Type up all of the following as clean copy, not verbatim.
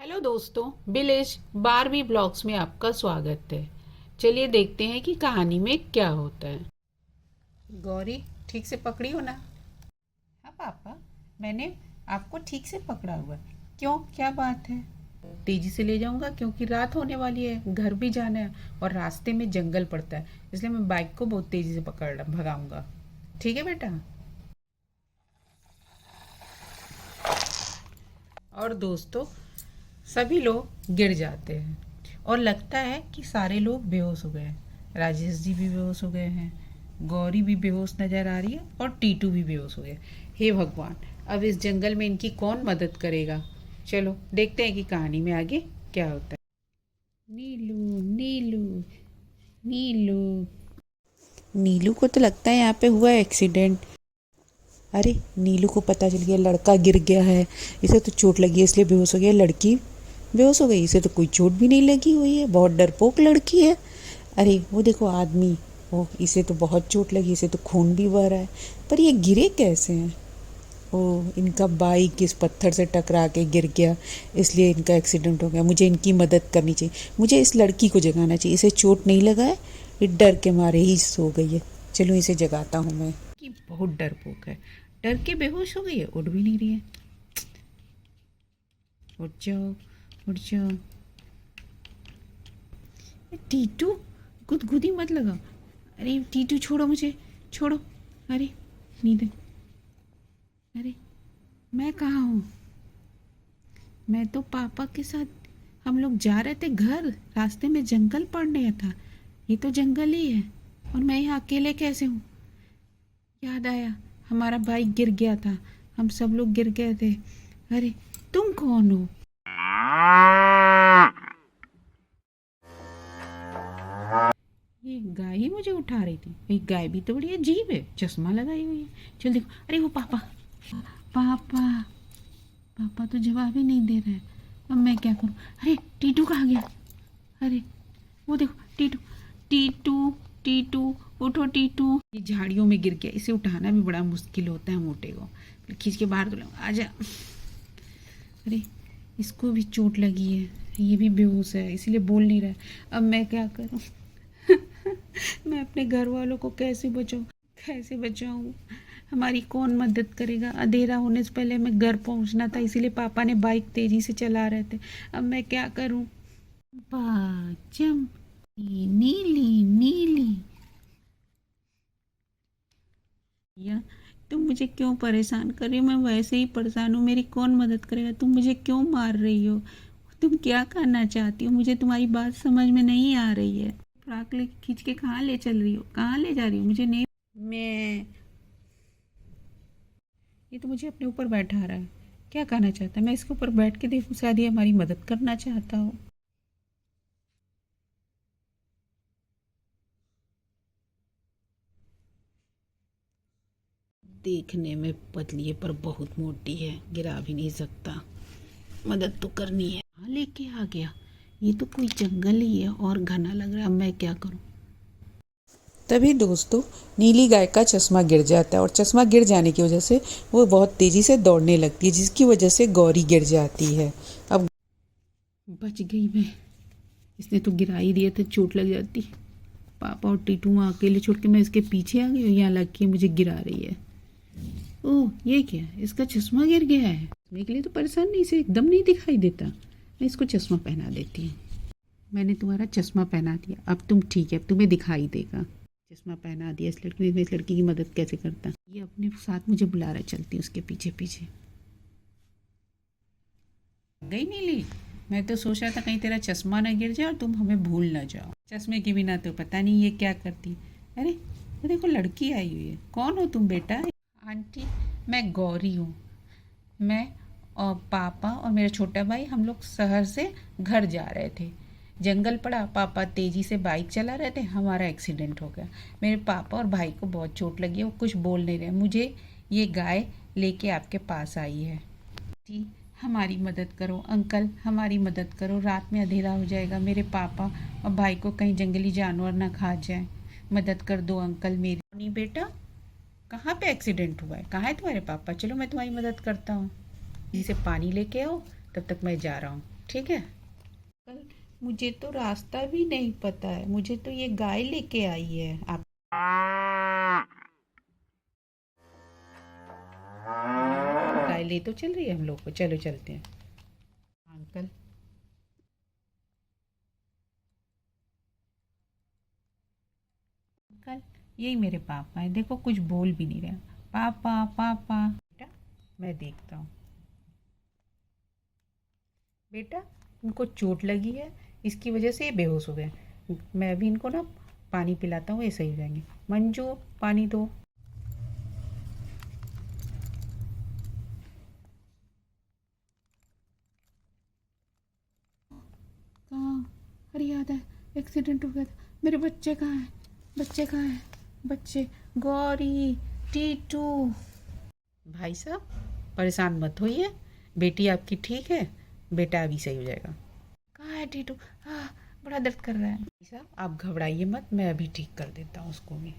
Hello दोस्तों, village 12वीं blogs में आपका स्वागत है। चलिए देखते हैं कि कहानी में क्या होता है। गौरी, ठीक से पकड़ी हो ना? हाँ पापा, मैंने आपको ठीक से पकड़ा हुआ है। क्यों, क्या बात है? तेजी से ले जाऊंगा क्योंकि रात होने वाली है, घर भी जाना है और रास्ते में जंगल पड़ता है, इसलिए मैं बाइक को बहुत तेजी से पकड़ भगाऊंगा। ठीक है बेटा? और दोस्तों, सभी लोग गिर जाते हैं और लगता है कि सारे लोग बेहोश हो गए हैं। राजेश जी भी बेहोश हो गए हैं, गौरी भी बेहोश नजर आ रही है और टीटू भी बेहोश हो गया। हे भगवान, अब इस जंगल में इनकी कौन मदद करेगा? चलो देखते हैं कि कहानी में आगे क्या होता है। नीलू, नीलू, नीलू। नीलू को तो लगता है यहाँ पे हुआ एक्सीडेंट। अरे, नीलू को पता चल गया लड़का गिर गया है, इसे तो चोट लगी है इसलिए बेहोश हो गया। लड़की बेहोश हो गई, इसे तो कोई चोट भी नहीं लगी हुई है, बहुत डरपोक लड़की है। अरे वो देखो आदमी, ओ इसे तो बहुत चोट लगी, इसे तो खून भी बह रहा है। पर ये गिरे कैसे हैं? ओ, इनका बाइक इस पत्थर से टकरा के गिर गया, इसलिए इनका एक्सीडेंट हो गया। मुझे इनकी मदद करनी चाहिए, मुझे इस लड़की को जगाना चाहिए। इसे चोट नहीं लगा है, ये डर के मारे ही सो गई है। चलो इसे जगाता हूँ मैं। कि बहुत डरपोक है, डर के बेहोश हो गई है, उठ भी नहीं रही है। उठ जाओ, उठ जाओ। टीटू, गुदगुदी मत लगाओ। अरे टीटू, छोड़ो मुझे, छोड़ो। अरे नींद, अरे मैं कहाँ हूँ? मैं तो पापा के साथ, हम लोग जा रहे थे घर, रास्ते में जंगल पड़ गया था। ये तो जंगल ही है और मैं यहाँ अकेले कैसे हूँ? याद आया, हमारा बाइक गिर गया था, हम सब लोग गिर गए थे। अरे तुम कौन हो? ये गाय ही मुझे उठा रही थी। ये गाय भी तो बड़ी अजीब है, चश्मा लगाई हुई है। चल देखो, अरे वो पापा, पापा, पापा तो जवाब ही नहीं दे रहे हैं। अब मैं क्या करूं? अरे टीटू कहाँ गया? अरे वो देखो, टीटू, टीटू, टीटू, उठो टीटू। ये झाड़ियों में गिर गया, इसे उठाना भी बड़ा मुश्किल होता है मोटे को। खींच के बाहर तो ले आजा। अरे इसको भी चोट लगी है, ये भी बेहोश है, इसीलिए बोल नहीं रहा है। अब मैं क्या करूं? मैं अपने घर वालों को कैसे बचाऊं, कैसे बचाऊं? हमारी कौन मदद करेगा? अंधेरा होने से पहले मैं घर पहुंचना था, इसीलिए पापा ने बाइक तेजी से चला रहे थे। अब मैं क्या करूं? पाचम, नीली नीली, या तुम मुझे क्यों परेशान कर रही हो? मैं वैसे ही परेशान हूँ, मेरी कौन मदद करेगा? तुम मुझे क्यों मार रही हो? तुम क्या करना चाहती हो? मुझे तुम्हारी बात समझ में नहीं आ रही है। फ्राक ले खींच के कहाँ ले चल रही हो, कहाँ ले जा रही हो? मुझे नहीं, मैं, ये तो मुझे अपने ऊपर बैठा रहा है। क्या कहना चाहता है? मैं इसके ऊपर बैठ के देखूं, शायद ये हमारी मदद करना चाहता हो। देखने में पतली है पर बहुत मोटी है, गिरा भी नहीं सकता। मदद तो करनी है। हाँ, लेके आ गया। ये तो कोई जंगल ही है और घना लग रहा है। अब मैं क्या करूं? तभी दोस्तों, नीली गाय का चश्मा गिर जाता है और चश्मा गिर जाने की वजह से वो बहुत तेजी से दौड़ने लगती है, जिसकी वजह से गौरी गिर जाती है। अब बच गई मैं, इसने तो गिरा ही दिया था, चोट लग जाती। पापा और टीटू वहाँ अकेले छोड़ के मैं इसके पीछे आ गई और यहाँ लग के मुझे गिरा रही है। ओह ये क्या, इसका चश्मा गिर गया है। चश्मे के लिए तो परेशान नहीं, इसे एकदम नहीं दिखाई देता। मैं इसको चश्मा पहना देती हूँ। मैंने तुम्हारा चश्मा पहना दिया, अब तुम ठीक है, अब तुम्हें दिखाई देगा। चश्मा पहना दिया इस लड़की ने, इस लड़की की मदद कैसे करता? ये अपने साथ मुझे बुला रहा है, चलती उसके पीछे पीछे। गई नीली, मैं तो सोच रहा था कहीं तेरा चश्मा ना गिर जाए और तुम हमें भूल ना जाओ। चश्मे के बिना तो पता नहीं ये क्या करती। अरे वो देखो, लड़की आई हुई है। कौन हो तुम बेटा? आंटी, मैं गौरी हूँ। मैं और पापा और मेरा छोटा भाई, हम लोग शहर से घर जा रहे थे। जंगल पड़ा, पापा तेजी से बाइक चला रहे थे, हमारा एक्सीडेंट हो गया। मेरे पापा और भाई को बहुत चोट लगी है, वो कुछ बोल नहीं रहे। मुझे ये गाय लेके आपके पास आई है। जी, हमारी मदद करो अंकल, हमारी मदद करो। रात में अंधेरा हो जाएगा, मेरे पापा और भाई को कहीं जंगली जानवर ना खा जाए। मदद कर दो अंकल मेरी। नहीं बेटा, कहाँ पे एक्सीडेंट हुआ है? कहाँ है तुम्हारे पापा? चलो मैं तुम्हारी मदद करता हूँ। इसे पानी लेके आओ, तब तक मैं जा रहा हूँ। ठीक है। कल मुझे तो रास्ता भी नहीं पता है, मुझे तो ये गाय लेके आई है। आप गाय ले तो चल रही है हम लोग को, चलो चलते हैं। अंकल अंकल, यही मेरे पापा हैं, देखो कुछ बोल भी नहीं रहे। पापा पापा। बेटा मैं देखता हूँ। बेटा इनको चोट लगी है, इसकी वजह से ये बेहोश हो गए। मैं अभी इनको ना पानी पिलाता हूँ, ये सही हो जाएंगे। मंजू पानी दो। कहाँ? अरे याद है, एक्सीडेंट हो गया था। मेरे बच्चे कहाँ हैं? बच्चे कहाँ हैं? बच्चे, गौरी, टीटू। भाई साहब परेशान मत होइए, बेटी आपकी ठीक है, बेटा अभी सही हो जाएगा। कहाँ है टीटू? हाँ, बड़ा दर्द कर रहा है। भाई साहब आप घबराइए मत, मैं अभी ठीक कर देता हूँ उसको भी।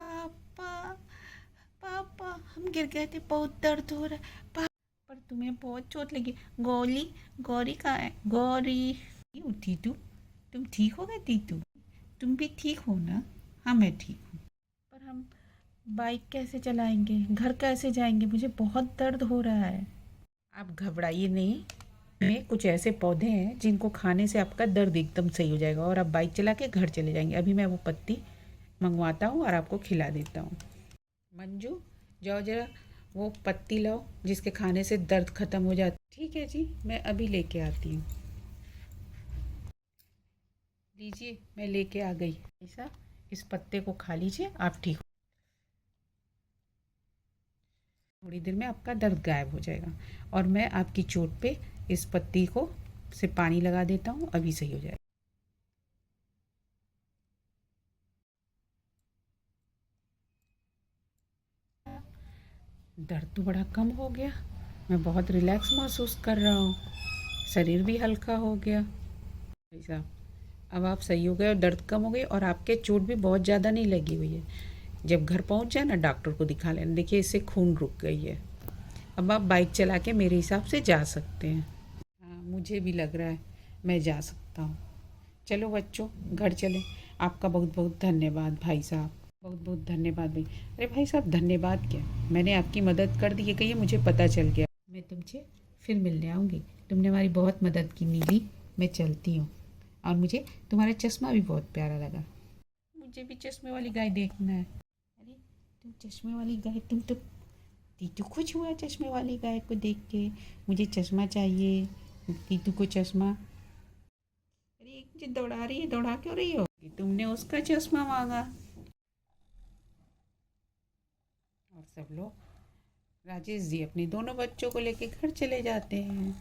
पापा पापा हम गिर गए थे, बहुत दर्द हो रहा है। पर तुम्हें बहुत चोट लगी। गौरी, गौरी कहाँ है? गौरी। टीटू तुम ठीक हो गए? टीटू तुम भी ठीक हो ना? हाँ मैं ठीक हूँ। पर हम बाइक कैसे चलाएंगे, घर कैसे जाएंगे? मुझे बहुत दर्द हो रहा है। आप घबराइए नहीं, में कुछ ऐसे पौधे हैं जिनको खाने से आपका दर्द एकदम सही हो जाएगा और आप बाइक चला के घर चले जाएंगे। अभी मैं वो पत्ती मंगवाता हूँ और आपको खिला देता हूँ। मंजू जाओ जरा वो पत्ती लाओ जिसके खाने से दर्द खत्म हो जाता। ठीक है जी, मैं अभी लेके आती हूँ। लीजिए मैं लेके आ गई। ऐसा इस पत्ते को खा लीजिए, आप ठीक हो। थोड़ी देर में आपका दर्द गायब हो जाएगा और मैं आपकी चोट पे इस पत्ती को से पानी लगा देता हूँ, अभी सही हो जाएगा। दर्द तो बड़ा कम हो गया, मैं बहुत रिलैक्स महसूस कर रहा हूँ, शरीर भी हल्का हो गया। भाई साहब अब आप सही हो गए और दर्द कम हो गई और आपके चोट भी बहुत ज़्यादा नहीं लगी हुई है। जब घर पहुँच जाए ना डॉक्टर को दिखा लेना, देखिए इससे खून रुक गई है। अब आप बाइक चला के मेरे हिसाब से जा सकते हैं। हाँ मुझे भी लग रहा है मैं जा सकता हूँ। चलो बच्चों घर चलें। आपका बहुत बहुत धन्यवाद भाई साहब, बहुत बहुत धन्यवाद भाई। अरे भाई साहब धन्यवाद क्या, मैंने आपकी मदद कर दी है, कहिए मुझे पता चल गया। मैं तुमसे फिर मिलने आऊँगी, तुमने हमारी बहुत मदद की नीली। मैं चलती हूँ और मुझे तुम्हारा चश्मा भी बहुत प्यारा लगा। मुझे भी चश्मे वाली गाय देखना है। अरे तुम चश्मे वाली गाय, तुम तो टीटू खुश हुआ चश्मे वाली गाय को देख के। मुझे चश्मा चाहिए, टीटू को चश्मा। अरे एक मुझे दौड़ा रही है, दौड़ा क्यों रही हो? कि तुमने उसका चश्मा मांगा। और सब लोग राजेश जी अपने दोनों बच्चों को लेके घर चले जाते हैं।